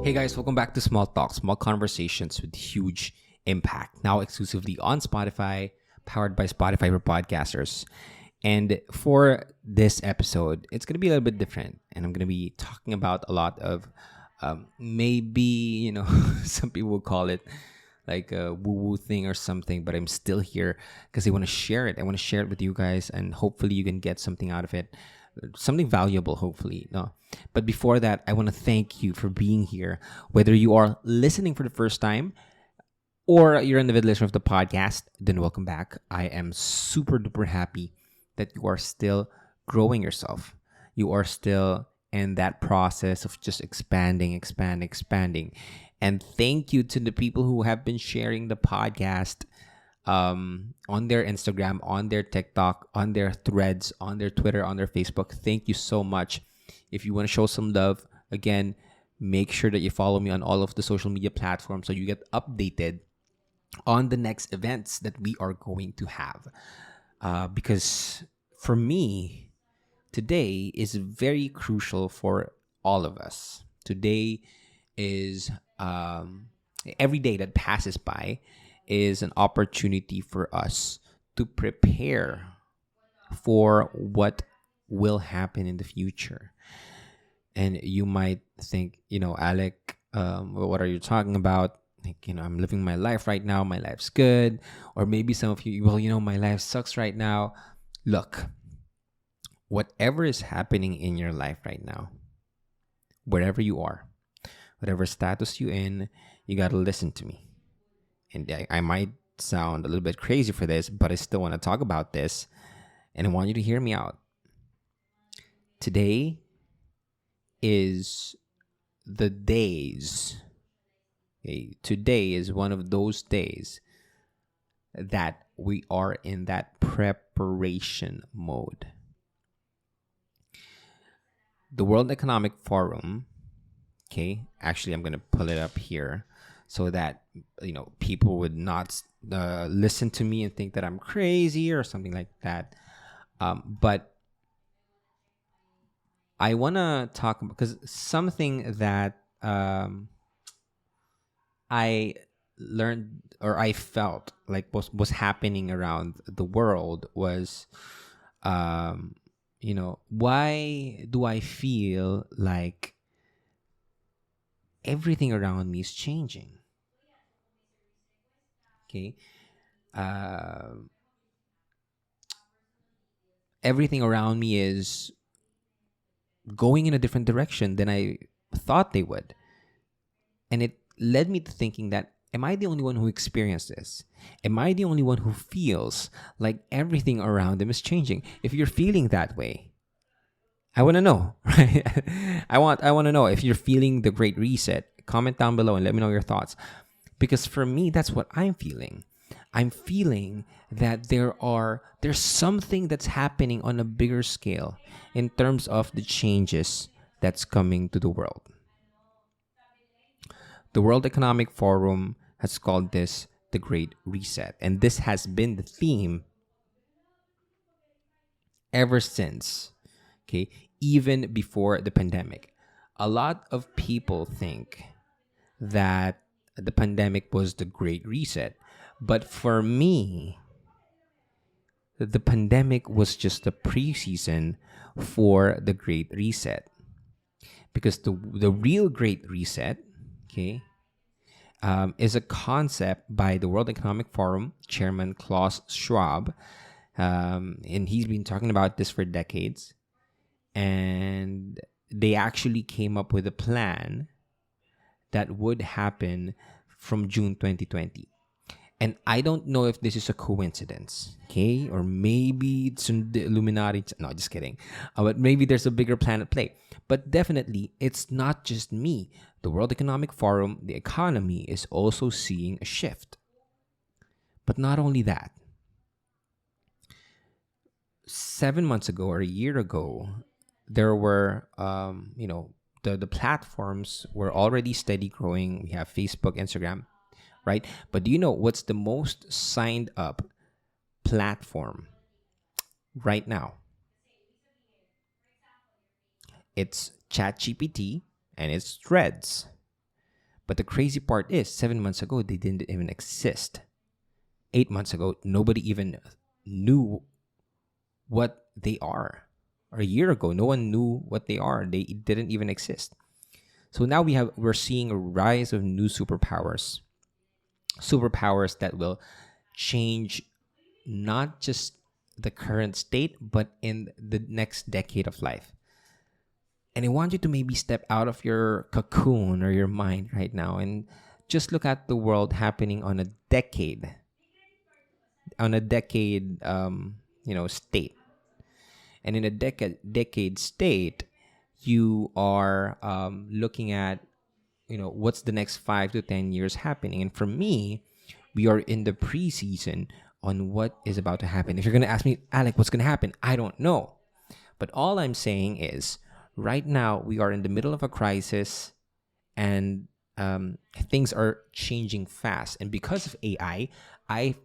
Hey guys, welcome back to Small Talk, small conversations with huge impact. Now exclusively on Spotify, powered by Spotify for podcasters. And for this episode, it's going to be a little bit different. And I'm going to be talking about a lot of maybe, some people will call it like a woo woo thing or something, but I'm still here because I want to share it. I want to share it with you guys, and hopefully you can get something out of it, something valuable, hopefully. No. But before that, I want to thank you for being here. Whether you are listening for the first time or you're an avid listener of the podcast, then welcome back. I am super duper happy that you are still growing yourself. You are still in that process of just expanding. And thank you to the people who have been sharing the podcast on their Instagram, on their TikTok, on their threads, on their Twitter, on their Facebook. Thank you so much. If you want to show some love, again, make sure that you follow me on all of the social media platforms so you get updated on the next events that we are going to have. Because for me, today is very crucial for all of us. Today is every day that passes by is an opportunity for us to prepare for what will happen in the future. And you might think, Alec, what are you talking about? Like, I'm living my life right now. My life's good. Or maybe some of you, well, my life sucks right now. Look, whatever is happening in your life right now, wherever you are, whatever status you're in, you got to listen to me. And I might sound a little bit crazy for this, but I still want to talk about this. And I want you to hear me out. Today is the days. Okay? Today is one of those days that we are in that preparation mode. The World Economic Forum, okay, actually I'm going to pull it up here so that, people would not listen to me and think that I'm crazy or something like that. But I want to talk about, because something that I learned or I felt like was happening around the world was, why do I feel like everything around me is changing? Okay. Everything around me is going in a different direction than I thought they would. And it led me to thinking that, am I the only one who experienced this? Am I the only one who feels like everything around them is changing? If you're feeling that way, I want to know, right? I want to know if you're feeling the Great Reset. Comment down below and let me know your thoughts. Because for me, that's what I'm feeling. I'm feeling that there's something that's happening on a bigger scale in terms of the changes that's coming to the world. The World Economic Forum has called this the Great Reset. And this has been the theme ever since, okay, even before the pandemic. A lot of people think that the pandemic was the Great Reset. But for me, the pandemic was just a preseason for the Great Reset. Because the real Great Reset, okay, is a concept by the World Economic Forum chairman Klaus Schwab. And he's been talking about this for decades. And they actually came up with a plan that would happen from June 2020. And I don't know if this is a coincidence, okay? Or maybe it's the Illuminati. No, just kidding. But maybe there's a bigger plan at play. But definitely, it's not just me. The World Economic Forum, the economy, is also seeing a shift. But not only that. 7 months ago or a year ago, there were, the platforms were already steady growing. We have Facebook, Instagram, right? But do you know what's the most signed up platform right now? It's ChatGPT and it's Threads. But the crazy part is, 7 months ago, they didn't even exist. 8 months ago, nobody even knew what they are. Or a year ago, no one knew what they are. They didn't even exist. So now we're seeing a rise of new superpowers that will change not just the current state, but in the next decade of life. And I want you to maybe step out of your cocoon or your mind right now and just look at the world happening on a decade state. And in a decade state, you are looking at what's the next 5 to 10 years happening. And for me, we are in the preseason on what is about to happen. If you're going to ask me, Alec, what's going to happen, I don't know. But all I'm saying is, right now we are in the middle of a crisis, and things are changing fast. And because of AI, I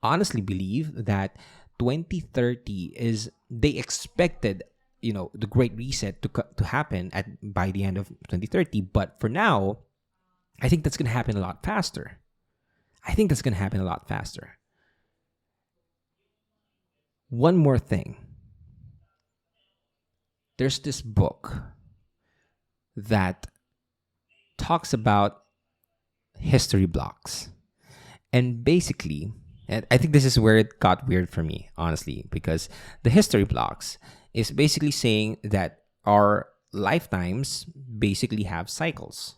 honestly believe that 2030 is, they expected the great reset to happen by the end of 2030. But for now, I think that's going to happen a lot faster. One more thing. There's this book that talks about history blocks. And basically, and I think this is where it got weird for me, honestly, because the history blocks is basically saying that our lifetimes basically have cycles.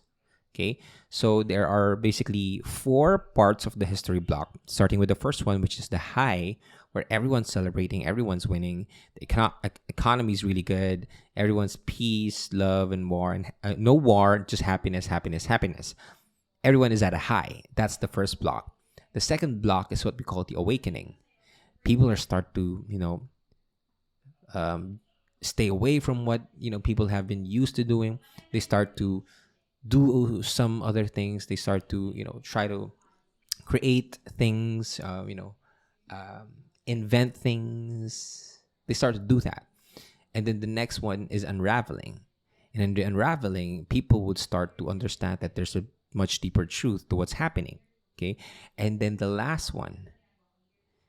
Okay, so there are basically 4 parts of the history block, starting with the first one, which is the high, where everyone's celebrating, everyone's winning, the economy is really good, everyone's peace, love, and war, and no war, just happiness, happiness, happiness. Everyone is at a high. That's the first block. The second block is what we call the awakening. People are start to stay away from what people have been used to doing. They start to do some other things. They start to try to create things. Invent things. They start to do that. And then the next one is unraveling. And in the unraveling, people would start to understand that there's a much deeper truth to what's happening. Okay. And then the last one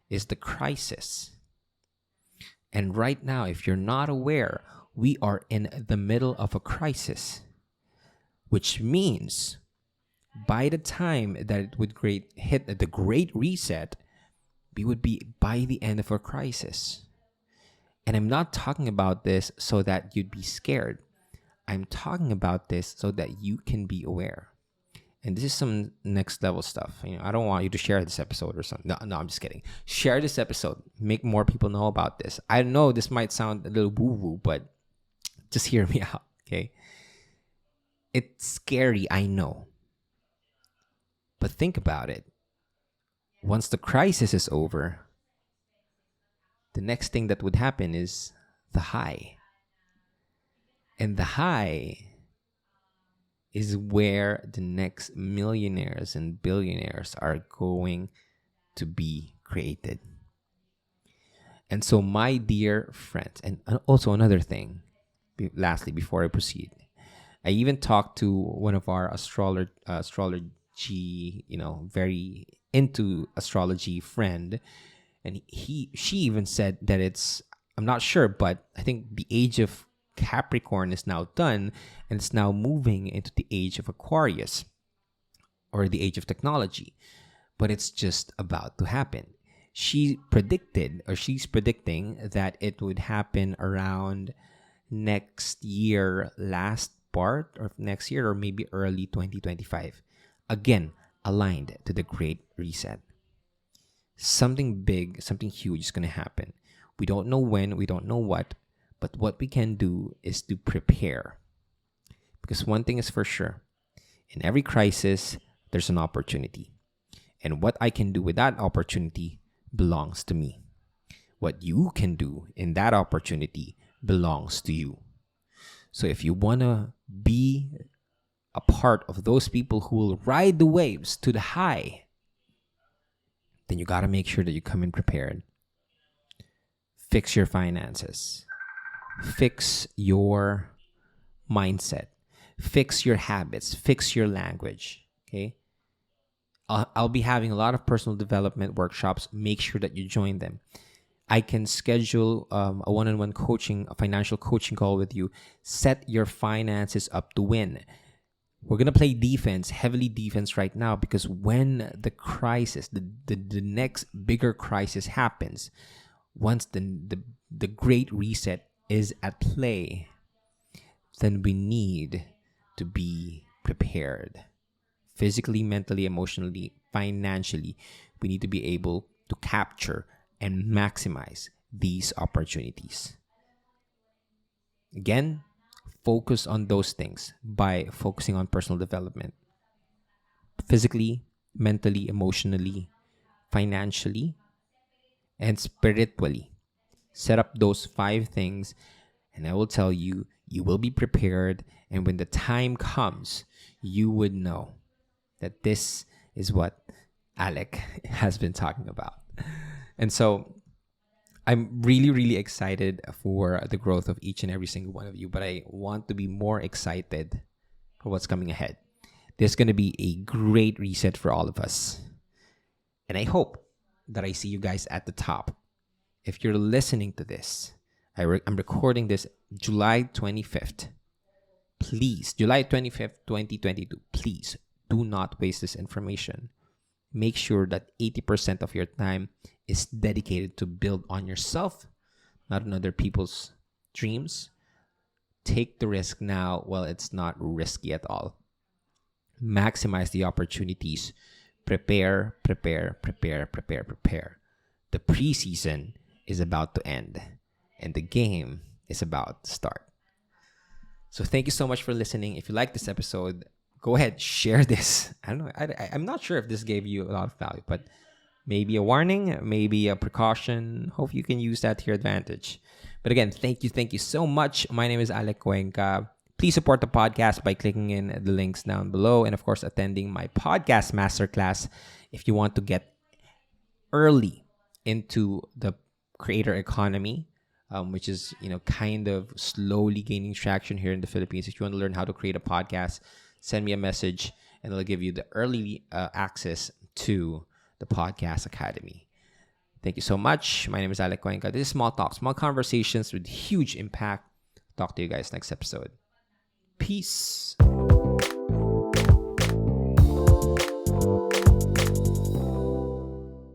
is the crisis. And right now, if you're not aware, we are in the middle of a crisis, which means by the time that it would hit the great reset, we would be by the end of our crisis. And I'm not talking about this so that you'd be scared. I'm talking about this so that you can be aware. And this is some next level stuff. I don't want you to share this episode or something. No, I'm just kidding. Share this episode. Make more people know about this. I know this might sound a little woo-woo, but just hear me out, okay? It's scary, I know. But think about it. Once the crisis is over, the next thing that would happen is the high. And the high is where the next millionaires and billionaires are going to be created. And so, my dear friends, and also another thing, lastly, before I proceed, I even talked to one of our astrology, very into astrology friend, and she even said that I'm not sure, but I think the age of Capricorn is now done, and it's now moving into the age of Aquarius, or the age of technology. But it's just about to happen. She's predicting that it would happen around next year, last part of next year, or maybe early 2025. Again, aligned to the Great Reset. Something big, something huge is going to happen. We don't know when, we don't know what, but what we can do is to prepare. Because one thing is for sure, in every crisis, there's an opportunity. And what I can do with that opportunity belongs to me. What you can do in that opportunity belongs to you. So if you want to be a part of those people who will ride the waves to the high, then you got to make sure that you come in prepared. Fix your finances. Fix your mindset. Fix your habits, fix your language. Okay. I'll be having a lot of personal development workshops. Make sure that you join them. I can schedule a one-on-one coaching, a financial coaching call with you. Set your finances up to win. We're going to play defense, heavily defense right now, because when the crisis, the next bigger crisis happens, once the great reset is at play, then we need to be prepared. Physically, mentally, emotionally, financially, we need to be able to capture and maximize these opportunities. Again, focus on those things by focusing on personal development. Physically, mentally, emotionally, financially, and spiritually. Set up those 5 things, and I will tell you, you will be prepared. And when the time comes, you would know that this is what Alec has been talking about. And so I'm really, really excited for the growth of each and every single one of you, but I want to be more excited for what's coming ahead. There's going to be a great reset for all of us. And I hope that I see you guys at the top. If you're listening to this, I'm recording this July 25th. Please, July 25th, 2022, please do not waste this information. Make sure that 80% of your time is dedicated to build on yourself, not on other people's dreams. Take the risk now while it's not risky at all. Maximize the opportunities. Prepare, prepare, prepare, prepare, prepare. The preseason is about to end, and the game is about to start. So thank you so much for listening. If you like this episode, go ahead, share this. I don't know. I'm not sure if this gave you a lot of value, but maybe a warning, maybe a precaution. Hope you can use that to your advantage. But again, thank you so much. My name is Alec Cuenca. Please support the podcast by clicking in the links down below, and of course, attending my podcast masterclass if you want to get early into the creator economy, which is kind of slowly gaining traction here in the Philippines. If you want to learn how to create a podcast, send me a message, and I'll give you the early access to the Podcast Academy. Thank you so much. My name is Alec Cuenca. This is Small Talk, small conversations with huge impact. Talk to you guys next episode. Peace.